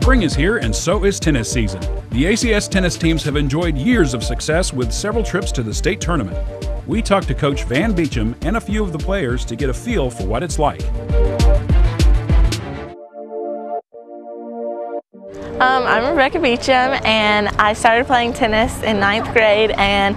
Spring is here and so is tennis season. The ACS tennis teams have enjoyed years of success with several trips to the state tournament. We talked to Coach Van Beecham and a few of the players to get a feel for what it's like. I'm Rebecca Beecham, and I started playing tennis in 9th grade, and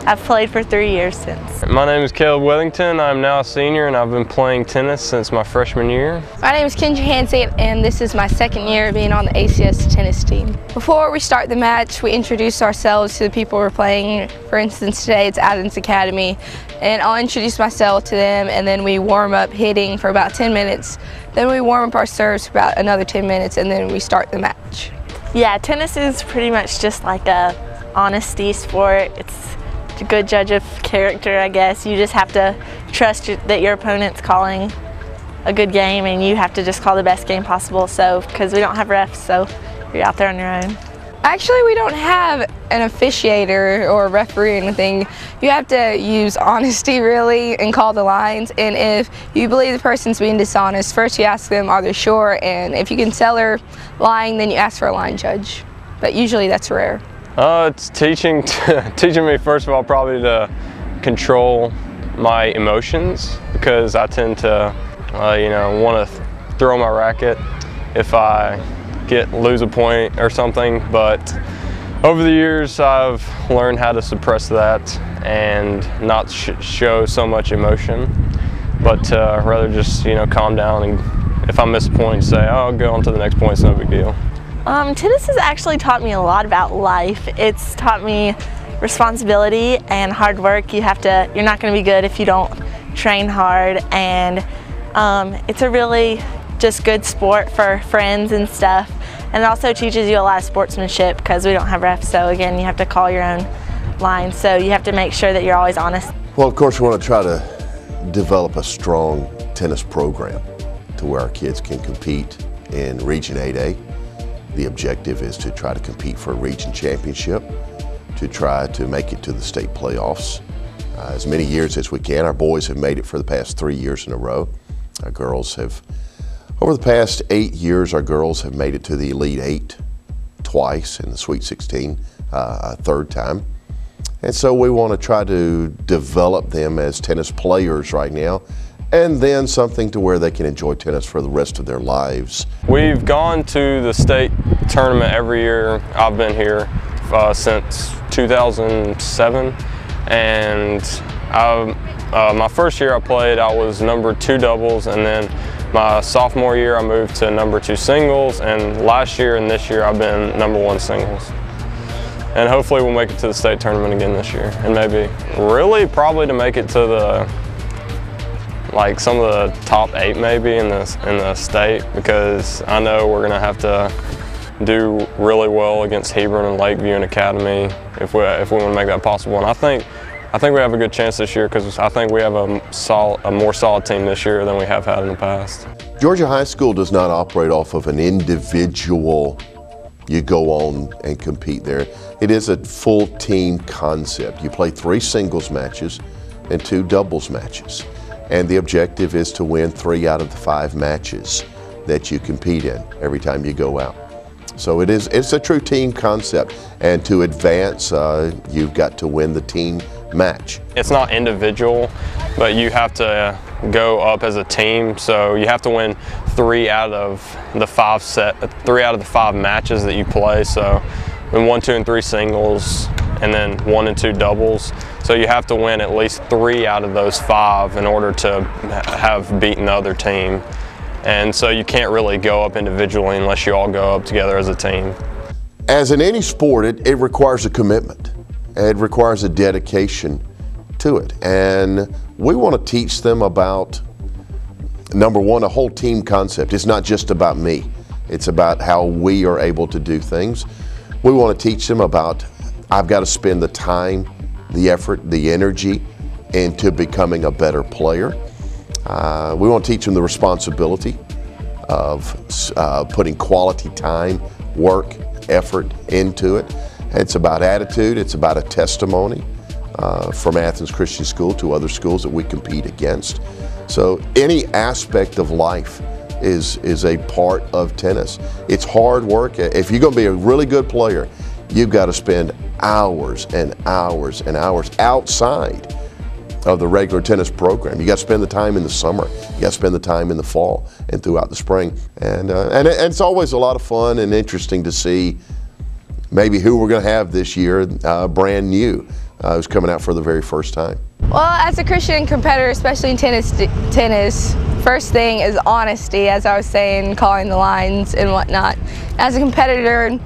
I've played for 3 years since. My name is Caleb Wellington. I'm now a senior, and I've been playing tennis since my freshman year. My name is Kenji Hansey, and this is my 2nd year being on the ACS tennis team. Before we start the match, we introduce ourselves to the people we're playing. For instance, today it's Athens Academy, and I'll introduce myself to them, and then we warm up hitting for about 10 minutes. Then we warm up our serves for about another 10 minutes, and then we start the match. Yeah, tennis is pretty much just like a honesty sport. It's a good judge of character, I guess. You just have to trust that your opponent's calling a good game, and you have to just call the best game possible. So, because we don't have refs, so you're out there on your own. Actually, we don't have an officiator or a referee or anything. You have to use honesty, really, and call the lines. And if you believe the person's being dishonest, first you ask them, are they sure? And if you can tell they're lying, then you ask for a line judge. But usually that's rare. It's teaching me, first of all, probably to control my emotions, because I tend to, want to throw my racket if I lose a point or something. But over the years, I've learned how to suppress that and not show so much emotion, but rather just calm down, and if I miss a point, say, oh, I'll go on to the next point. It's no big deal. Tennis has actually taught me a lot about life. It's taught me responsibility and hard work. You're not going to be good if you don't train hard, and it's a really just good sport for friends and stuff. And it also teaches you a lot of sportsmanship, because we don't have refs, so again, you have to call your own lines, so you have to make sure that you're always honest. Well, of course, we want to try to develop a strong tennis program to where our kids can compete in Region 8A. The objective is to try to compete for a region championship, to try to make it to the state playoffs as many years as we can. Our boys have made it for the past 3 years in a row. Our girls have, over the past 8 years, our girls have made it to the Elite 8 twice, and the Sweet 16 a third time. And so we want to try to develop them as tennis players right now, and then something to where they can enjoy tennis for the rest of their lives. We've gone to the state tournament every year. I've been here since 2007, and my first year I played, I was number 2 doubles, and then my sophomore year I moved to number 2 singles, and last year and this year I've been number 1 singles. And hopefully we'll make it to the state tournament again this year, and maybe probably to make it to some of the top 8 maybe in the state, because I know we're going to have to do really well against Hebron and Lakeview and Academy if we want to make that possible. And I think we have a good chance this year, because I think we have a more solid team this year than we have had in the past. Georgia High School does not operate off of an individual, you go on and compete there. It is a full team concept. You play 3 singles matches and 2 doubles matches. And the objective is to win 3 out of the 5 matches that you compete in every time you go out. So it's a true team concept, and to advance, you've got to win the team match. It's not individual, but you have to go up as a team. So you have to win 3 out of the 5 matches that you play. So win 1, 2, and 3 singles, and then 1 and 2 doubles. So you have to win at least 3 out of those 5 in order to have beaten the other team. And so you can't really go up individually unless you all go up together as a team. As in any sport, it requires a commitment. It requires a dedication to it. And we want to teach them about, number one, a whole team concept. It's not just about me. It's about how we are able to do things. We want to teach them about, I've got to spend the time, the effort, the energy into becoming a better player. We want to teach them the responsibility of putting quality time, work, effort into it. It's about attitude. It's about a testimony from Athens Christian School to other schools that we compete against. So any aspect of life is a part of tennis. It's hard work. If you're going to be a really good player, you've got to spend hours and hours and hours outside of the regular tennis program. You got to spend the time in the summer. You got to spend the time in the fall and throughout the spring. And it's always a lot of fun and interesting to see maybe who we're going to have this year, brand new, who's coming out for the very first time. Well, as a Christian competitor, especially in tennis, first thing is honesty, as I was saying, calling the lines and whatnot. As a competitor,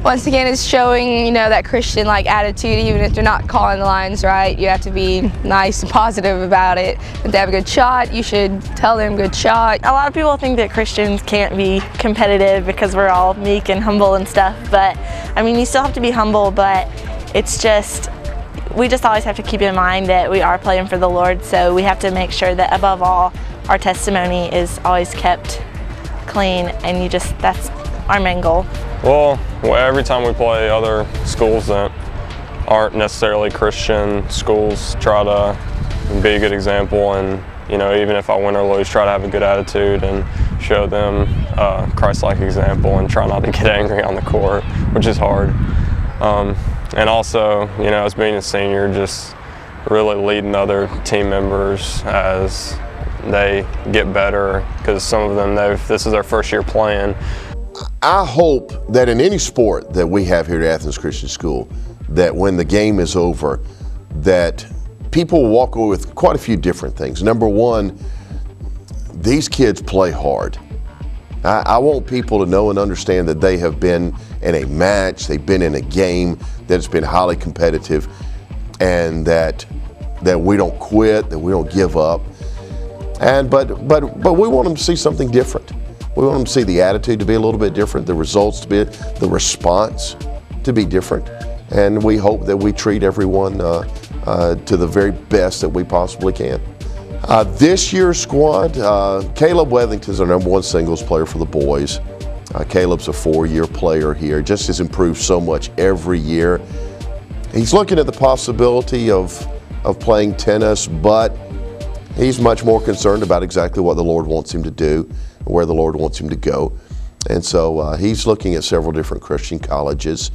once again, it's showing, that Christian-like attitude, even if they're not calling the lines right. You have to be nice and positive about it. If they have a good shot, you should tell them good shot. A lot of people think that Christians can't be competitive because we're all meek and humble and stuff, but I mean, you still have to be humble, but it's just, we just always have to keep in mind that we are playing for the Lord, so we have to make sure that above all, our testimony is always kept clean, and that's our main goal. Well, every time we play other schools that aren't necessarily Christian schools, try to be a good example, and even if I win or lose, try to have a good attitude and show them a Christ-like example, and try not to get angry on the court, which is hard. And also, as being a senior, just really leading other team members as they get better, because some of them, this is their first year playing. I hope that in any sport that we have here at Athens Christian School, that when the game is over, that people will walk away with quite a few different things. Number one, these kids play hard. I want people to know and understand that they have been in a match, they've been in a game that's been highly competitive, and that we don't quit, that we don't give up. But we want them to see something different. We want them to see the attitude to be a little bit different, the results to be, the response to be different. And we hope that we treat everyone to the very best that we possibly can. This year's squad, Caleb Wethington's our #1 singles player for the boys. Caleb's a 4-year player here, just has improved so much every year. He's looking at the possibility of playing tennis, but he's much more concerned about exactly what the Lord wants him to do, where the Lord wants him to go. And so he's looking at several different Christian colleges.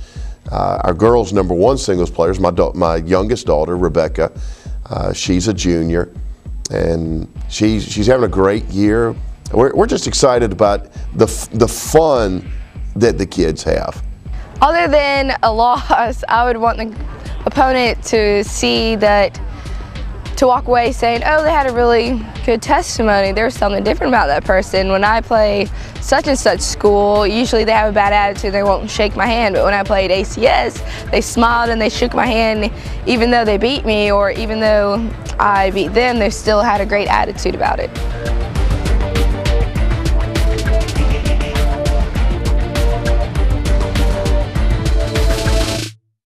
Our girls' #1 singles players, my youngest daughter, Rebecca, she's a junior, and she's having a great year. We're just excited about the fun that the kids have. Other than a loss, I would want the opponent to see that, to walk away saying, oh, they had a really good testimony. There's something different about that person. When I play such and such school, usually they have a bad attitude, they won't shake my hand. But when I played ACS, they smiled and they shook my hand. Even though they beat me, or even though I beat them, they still had a great attitude about it.